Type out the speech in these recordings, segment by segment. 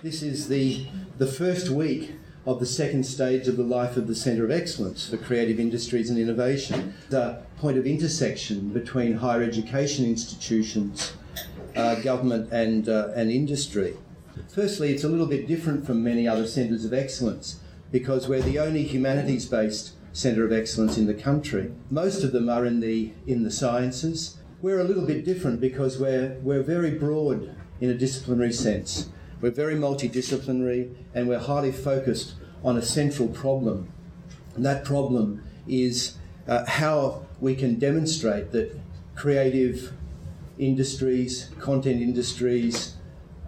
This is the first week of the second stage of the life of the Centre of Excellence for Creative Industries and Innovation, the point of intersection between higher education institutions, government and industry. Firstly, it's a little bit different from many other centres of excellence because we're the only humanities-based centre of excellence in the country. Most of them are in the sciences. We're a little bit different because we're very broad in a disciplinary sense. We're very multidisciplinary and we're highly focused on a central problem. And that problem is how we can demonstrate that creative industries, content industries,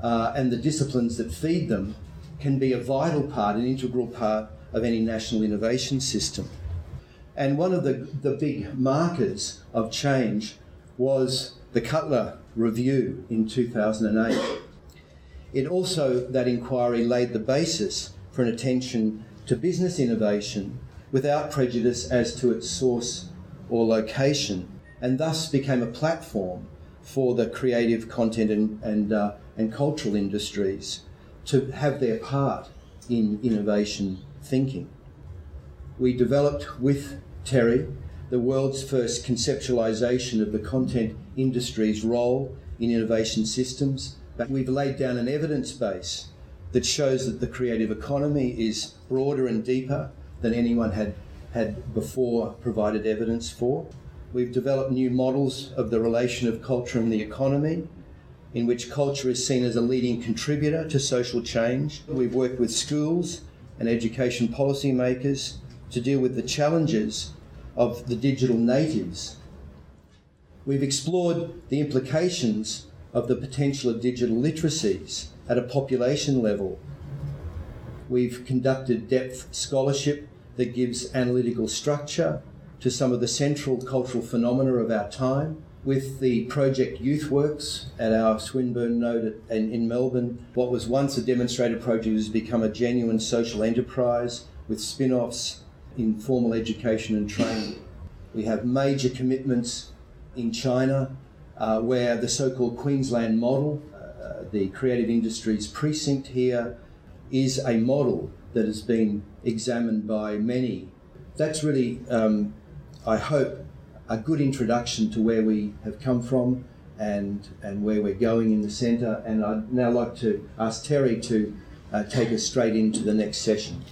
and the disciplines that feed them can be a vital part, an integral part of any national innovation system. And one of the big markers of change was the Cutler Review in 2008. It also, that inquiry laid the basis for an attention to business innovation without prejudice as to its source or location, and thus became a platform for the creative content and cultural industries to have their part in innovation thinking. We developed with Terry the world's first conceptualisation of the content industry's role in innovation systems. But we've laid down an evidence base that shows that the creative economy is broader and deeper than anyone had before provided evidence for. We've developed new models of the relation of culture and the economy, in which culture is seen as a leading contributor to social change. We've worked with schools and education policymakers to deal with the challenges of the digital natives. We've explored the implications of the potential of digital literacies at a population level. We've conducted depth scholarship that gives analytical structure to some of the central cultural phenomena of our time. With the project YouthWorks at our Swinburne node in Melbourne, what was once a demonstrated project has become a genuine social enterprise with spin-offs in formal education and training. We have major commitments in China where the so-called Queensland model, the creative industries precinct here, is a model that has been examined by many. That's really, I hope, a good introduction to where we have come from and where we're going in the centre. And I'd now like to ask Terry to take us straight into the next session.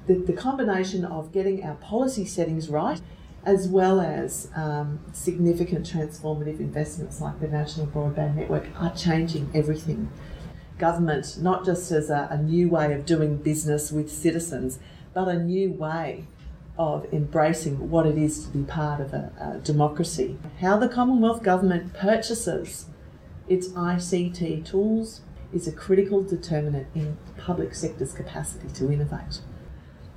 The combination of getting our policy settings right, as well as significant transformative investments like the National Broadband Network, are changing everything. Government, not just as a new way of doing business with citizens, but a new way of embracing what it is to be part of a democracy. How the Commonwealth Government purchases its ICT tools is a critical determinant in the public sector's capacity to innovate.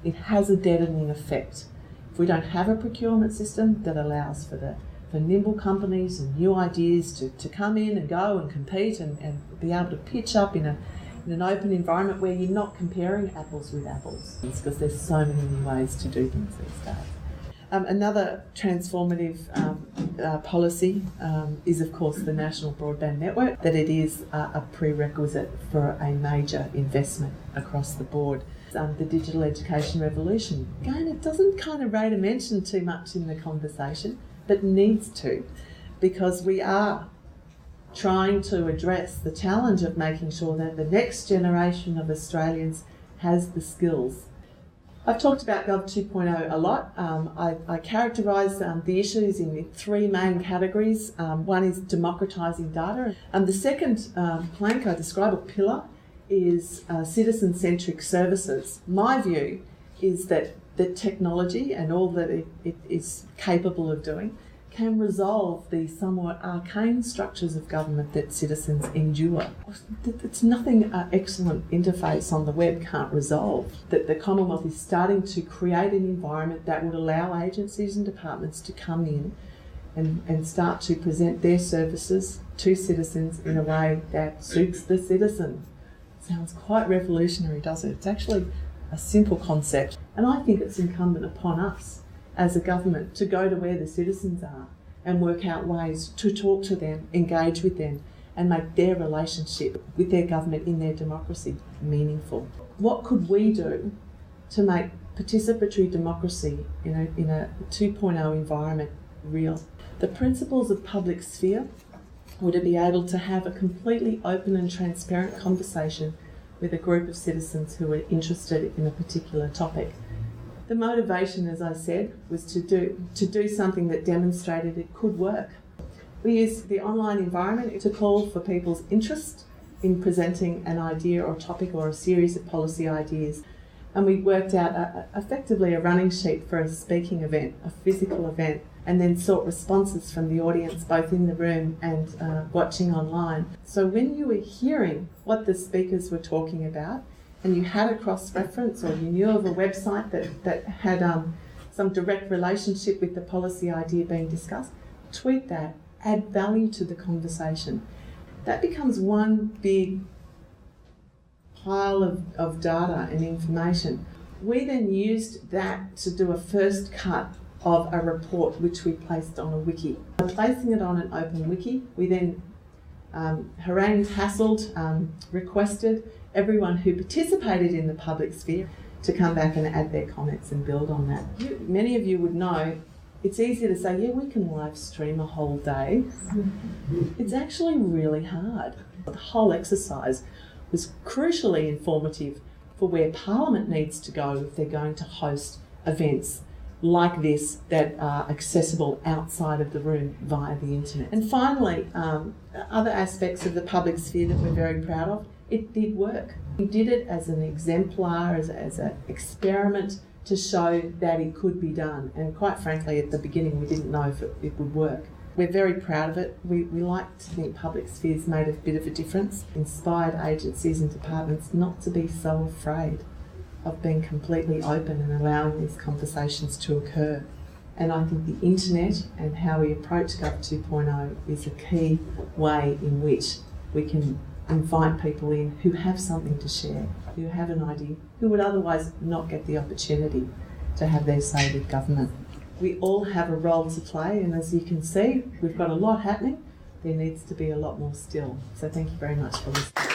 It has a deadening effect. If we don't have a procurement system that allows for nimble companies and new ideas to come in and go and compete and be able to pitch up in an open environment where you're not comparing apples with apples, because there's so many new ways to do things these days. Another transformative policy is, of course, the National Broadband Network, that it is a prerequisite for a major investment across the board. The digital education revolution. Again, it doesn't kind of rate a mention too much in the conversation, but needs to, because we are trying to address the challenge of making sure that the next generation of Australians has the skills. I've talked about Gov 2.0 a lot. I characterise the issues in three main categories. One is democratising data. The second plank I describe, a pillar, is citizen-centric services. My view is that technology and all that it is capable of doing can resolve the somewhat arcane structures of government that citizens endure. It's nothing an excellent interface on the web can't resolve. That the Commonwealth is starting to create an environment that would allow agencies and departments to come in and start to present their services to citizens in a way that suits the citizen. Sounds quite revolutionary, doesn't it? It's actually a simple concept. And I think it's incumbent upon us as a government to go to where the citizens are and work out ways to talk to them, engage with them, and make their relationship with their government in their democracy meaningful. What could we do to make participatory democracy in a 2.0 environment real? The principles of public sphere were to be able to have a completely open and transparent conversation with a group of citizens who were interested in a particular topic. The motivation, as I said, was to do something that demonstrated it could work. We used the online environment to call for people's interest in presenting an idea or topic or a series of policy ideas. And we worked out effectively a running sheet for a speaking event, a physical event, and then sought responses from the audience, both in the room and watching online. So when you were hearing what the speakers were talking about, and you had a cross-reference, or you knew of a website that had some direct relationship with the policy idea being discussed, tweet that, add value to the conversation. That becomes one big pile of data and information. We then used that to do a first cut of a report which we placed on a wiki. By placing it on an open wiki, we then harangued, hassled, requested everyone who participated in the public sphere to come back and add their comments and build on that. Many of you would know it's easy to say, yeah, we can live stream a whole day. It's actually really hard. The whole exercise was crucially informative for where Parliament needs to go if they're going to host events like this that are accessible outside of the room via the internet. And finally, other aspects of the public sphere that we're very proud of, it did work. We did it as an exemplar, as an experiment to show that it could be done. And quite frankly, at the beginning, we didn't know if it would work. We're very proud of it. We like to think public sphere's made a bit of a difference, inspired agencies and departments not to be so afraid of being completely open and allowing these conversations to occur. And I think the internet and how we approach Gov 2.0 is a key way in which we can invite people in who have something to share, who have an idea, who would otherwise not get the opportunity to have their say with government. We all have a role to play, and as you can see, we've got a lot happening. There needs to be a lot more still. So thank you very much for listening.